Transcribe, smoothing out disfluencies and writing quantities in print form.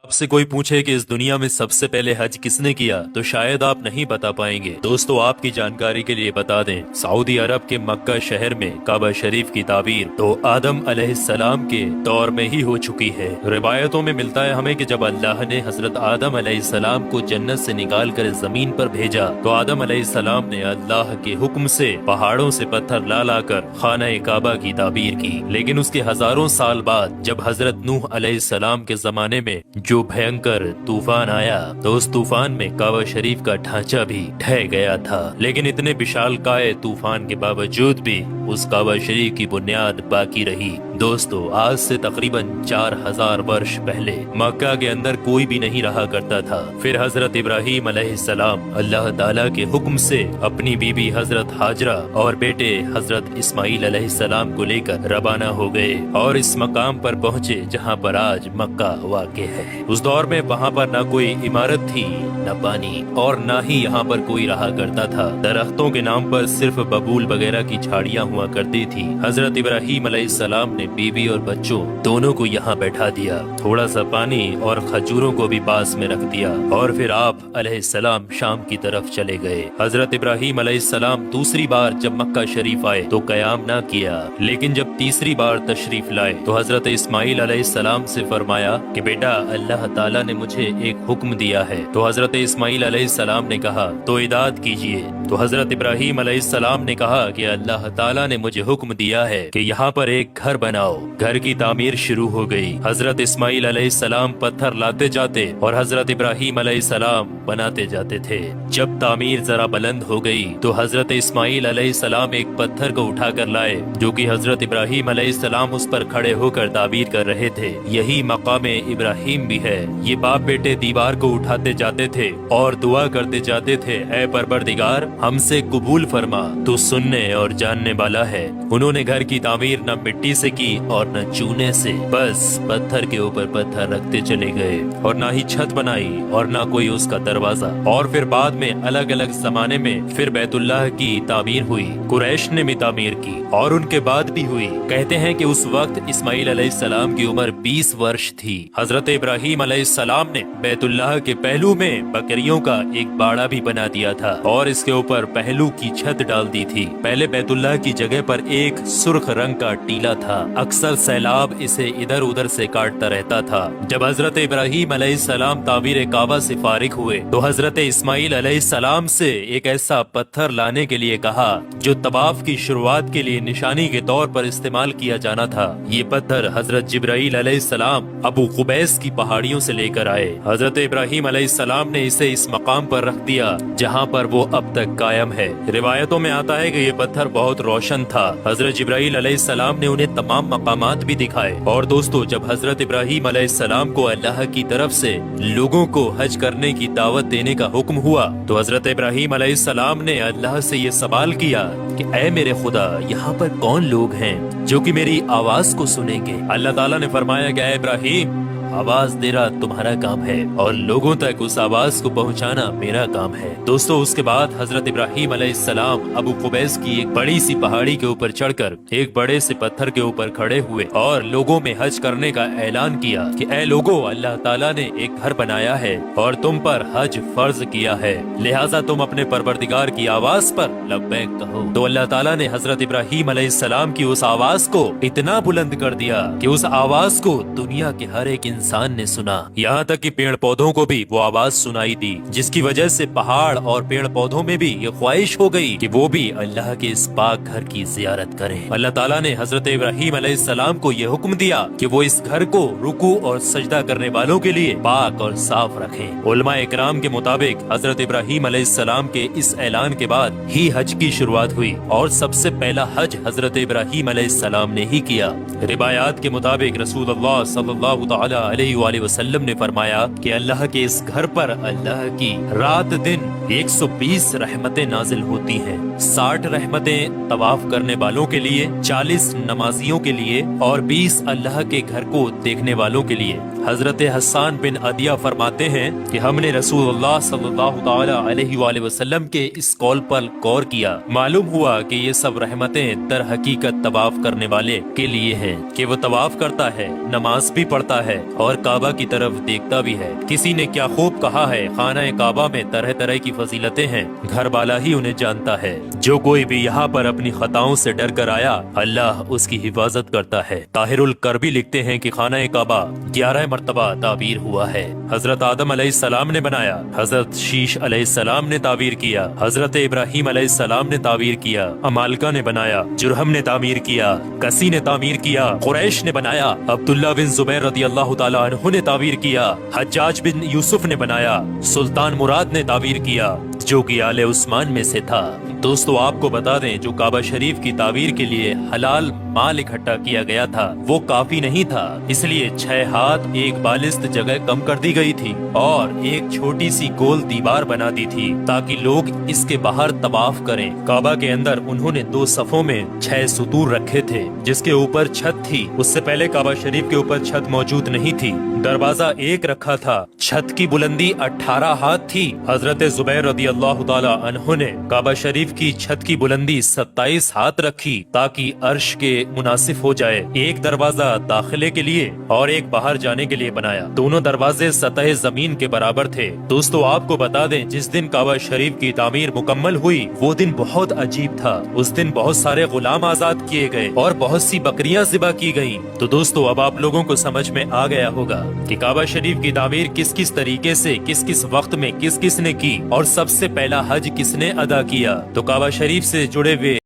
आपसे कोई पूछे कि इस दुनिया में सबसे पहले हज किसने किया तो शायद आप नहीं बता पाएंगे। दोस्तों, आपकी जानकारी के लिए बता दें, सऊदी अरब के मक्का शहर में काबा शरीफ की ताबीर तो आदम अलैहिस्सलाम के दौर में ही हो चुकी है। रिवायतों में मिलता है हमें कि जब अल्लाह ने हजरत आदम अलैहिस्सलाम को जन्नत से निकाल कर जमीन पर भेजा तो आदम अलैहिस्सलाम ने अल्लाह के हुक्म से पहाड़ों से पत्थर ला लाकर खाना काबा की ताबीर की। लेकिन उसके हजारों साल बाद जब हजरत नूह अलैहिस्सलाम के जमाने में जो भयंकर तूफान आया तो उस तूफान में काबा शरीफ का ढांचा भी ढह गया था। लेकिन इतने विशालकाय तूफान के बावजूद भी उस काबा शरीफ की बुनियाद बाकी रही। दोस्तों, आज से तकरीबन 4000 वर्ष पहले मक्का के अंदर कोई भी नहीं रहा करता था। फिर हजरत इब्राहीम अलैहिस्सलाम अल्लाह ताला के हुक्म से अपनी बीबी हजरत हाजरा और बेटे हजरत इस्माइल अलैहिस्सलाम को लेकर रवाना हो गए और इस मकाम पर पहुँचे जहाँ पर आज मक्का वाक़े है। उस दौर में वहाँ पर न कोई इमारत थी, न पानी और न ही यहाँ पर कोई रहा करता था। दरख्तों के नाम पर सिर्फ बबूल वगैरह की झाड़ियाँ हुआ करती थी। हजरत इब्राहीम अलैहिस्सलाम ने बीबी और बच्चों दोनों को यहाँ बैठा दिया, थोड़ा सा पानी और खजूरों को भी पास में रख दिया और फिर आप अलैहिस्सलाम शाम की तरफ चले गए। हजरत इब्राहीम अलैहिस्सलाम दूसरी बार जब मक्का शरीफ आए तो कयाम ना किया, लेकिन जब तीसरी बार तशरीफ लाए तो हजरत इस्माइल अलैहिस्सलाम से फरमाया कि बेटा, अल्लाह ताला ने मुझे एक हुक्म दिया है। तो हजरत इस्माइल अलैहिस्सलाम ने कहा तो इदात कीजिए। तो हजरत इब्राहीम अलैहिस्सलाम ने कहा कि अल्लाह ताला ने मुझे हुक्म दिया है कि यहाँ पर एक घर बनाओ। घर की तामीर शुरू हो गई। हजरत इस्माइल अलैहिस्सलाम पत्थर लाते जाते और हजरत इब्राहीम अलैहिस्सलाम बनाते जाते थे। जब तामीर जरा बुलंद हो गई तो हजरत इस्माइल अलैहिस्सलाम एक पत्थर को उठा कर लाए जो कि हजरत इब्राहीम अलैहिस्सलाम उस पर खड़े होकर ताबीर कर रहे थे। यही मकाम इब्राहीम भी है। ये बाप बेटे दीवार को उठाते जाते थे और दुआ करते जाते थे, ऐ परवरदिगार, हमसे कबूल फरमा, तू सुनने और जानने वाला है। उन्होंने घर की तामीर न मिट्टी से की और न चूने से, बस पत्थर के ऊपर पत्थर रखते चले गए और ना ही छत बनाई और ना कोई उसका दरवाजा। और फिर बाद में अलग अलग जमाने में फिर बैतुल्लाह की तामीर हुई, कुरैश ने भी तामीर की और उनके बाद भी हुई। कहते हैं कि उस वक्त इस्माइल अलैहिस्सलाम की उम्र 20 वर्ष थी। हजरत इब्राहीम अलैहिस्सलाम ने बैतुल्लाह के पहलू में बकरियों का एक बाड़ा भी बना दिया था और इसके ऊपर पहलू की छत डाल दी थी। पहले बैतुल्लाह की जगह पर एक सुर्ख रंग का टीला था। अक्सर सैलाब इसे इधर उधर से काटता रहता था। जब हजरत इब्राहीम अलैहिस्सलाम ताबीर काबा से फारिग हुए तो हजरत इस्माइल अलैहिस्सलाम से एक ऐसा पत्थर लाने के लिए कहा जो तवाफ की शुरुआत के लिए निशानी के तौर पर इस्तेमाल किया जाना था। ये पत्थर हजरत जिब्राईल अलैहिस्सलाम अबू कुबैस की पहाड़ियों से लेकर आए। हजरत इब्राहीम अलैहिस्सलाम ने इसे इस मकाम पर रख दिया जहाँ पर वो अब तक कायम है। रिवायतों में आता है कि ये पत्थर बहुत रोशन था। हजरत जिब्राईल अलैहिस्सलाम ने उन्हें तमाम मकामात भी दिखाए। और दोस्तों, जब हजरत इब्राहीम अलैहिस्सलाम को अल्लाह की तरफ से लोगों को हज करने की दावत देने का हुक्म हुआ तो हजरत इब्राहीम अलैहिस्सलाम ने अल्लाह से ये सवाल किया कि ऐ मेरे खुदा, यहाँ पर कौन लोग हैं जो कि मेरी आवाज को सुनेंगे। अल्लाह ताला ने फरमाया कि ऐ इब्राहीम, आवाज देना तुम्हारा काम है और लोगों तक उस आवाज को पहुंचाना मेरा काम है। दोस्तों, उसके बाद हजरत इब्राहीम अलैहिस्सलाम अबू कुबैस की एक बड़ी सी पहाड़ी के ऊपर चढ़कर एक बड़े से पत्थर के ऊपर खड़े हुए और लोगों में हज करने का ऐलान किया कि ऐ लोगों, अल्लाह ताला ने एक घर बनाया है और तुम पर हज फर्ज किया है, लिहाजा तुम अपने परवरदिगार की आवाज पर लब्बैक कहो। तो अल्लाह ताला ने हजरत इब्राहीम अलैहिस्सलाम की उस आवाज को इतना बुलंद कर दिया कि उस आवाज को दुनिया के हर एक इंसान ने सुना। यहाँ तक कि पेड़ पौधों को भी वो आवाज सुनाई दी, जिसकी वजह से पहाड़ और पेड़ पौधों में भी ये ख्वाहिश हो गई कि वो भी अल्लाह के इस पाक घर की जियारत करें। अल्लाह ताला ने हजरत इब्राहीम अलैहिस्सलाम को ये हुक्म दिया कि वो इस घर को रुकू और सजदा करने वालों के लिए पाक और साफ रखें। उलमा इकराम के मुताबिक हजरत इब्राहीम अलैहिस्सलाम के इस ऐलान के बाद ही हज की शुरुआत हुई और सबसे पहला हज हजरत इब्राहीम अलैहिस्सलाम ने ही किया। रिवायात के मुताबिक रसूलुल्लाह सल्लल्लाहु तआला अलैहि वसल्लम ने फरमाया कि अल्लाह के इस घर पर अल्लाह की रात दिन 120 रहमतें नाजिल होती हैं। 60 रहमतें तवाफ करने वालों के लिए, 40 नमाजियों के लिए और 20 अल्लाह के घर को देखने वालों के लिए حضرت حسان بن عدیہ فرماتے ہیں کہ ہم نے رسول اللہ صلی اللہ تعالی علیہ وآلہ وسلم کے اس قول پر غور کیا، معلوم ہوا کہ یہ سب رحمتیں در حقیقت طواف کرنے والے کے لیے ہیں کہ وہ طواف کرتا ہے، نماز بھی پڑھتا ہے اور کعبہ کی طرف دیکھتا بھی ہے۔ کسی نے کیا خوب کہا ہے، خانہ کعبہ میں طرح طرح کی فضیلتیں ہیں، گھر والا ہی انہیں جانتا ہے۔ جو کوئی بھی یہاں پر اپنی خطاؤں سے ڈر کر آیا، اللہ اس کی حفاظت کرتا ہے۔ طاہر الکربی لکھتے ہیں کہ خانہ کعبہ 11 مرتبہ تعبیر ہوا ہے۔ حضرت آدم علیہ السلام نے بنایا، حضرت شیش علیہ السلام نے تعبیر کیا، حضرت ابراہیم علیہ السلام نے تعبیر کیا، امالکہ نے بنایا، جرہم نے تعمیر کیا، کسی نے تعمیر کیا، قریش نے بنایا، عبداللہ بن زبیر رضی اللہ تعالی عنہ نے تعبیر کیا، حجاج بن یوسف نے بنایا، سلطان مراد نے تعبیر کیا جو کہ آل عثمان میں سے تھا۔ دوستو آپ کو بتا دیں، جو کعبہ شریف کی تعبیر کے لیے حلال مال اکٹھا کیا گیا تھا وہ کافی نہیں تھا، اس لیے 6 ہاتھ ایک بالست جگہ کم کر دی گئی تھی اور ایک چھوٹی سی گول دیوار بنا دی تھی تاکہ لوگ اس کے باہر طواف کریں۔ کعبہ کے اندر انہوں نے 2 صفوں میں 6 ستور رکھے تھے جس کے اوپر چھت تھی۔ اس سے پہلے کعبہ شریف کے اوپر چھت موجود نہیں تھی، دروازہ ایک رکھا تھا، چھت کی بلندی 18 ہاتھ تھی۔ حضرت زبیر رضی اللہ تعالی عنہ نے کعبہ شریف کی چھت کی بلندی 27 ہاتھ رکھی تاکہ عرش کے مناسب ہو جائے۔ ایک دروازہ داخلے کے لیے اور ایک باہر جانے کے لیے بنایا، دونوں دروازے سطح زمین کے برابر تھے۔ دوستو آپ کو بتا دیں، جس دن کعبہ شریف کی تعمیر مکمل ہوئی وہ دن بہت عجیب تھا۔ اس دن بہت سارے غلام آزاد کیے گئے اور بہت سی بکریاں ذبح کی گئیں۔ تو دوستو اب آپ لوگوں کو سمجھ میں آ گیا ہوگا کہ کعبہ شریف کی تعمیر کس کس طریقے سے، کس کس وقت میں کس کس نے کی اور سب سے پہلا حج کس نے ادا کیا۔ تو کعبہ شریف سے جڑے ہوئے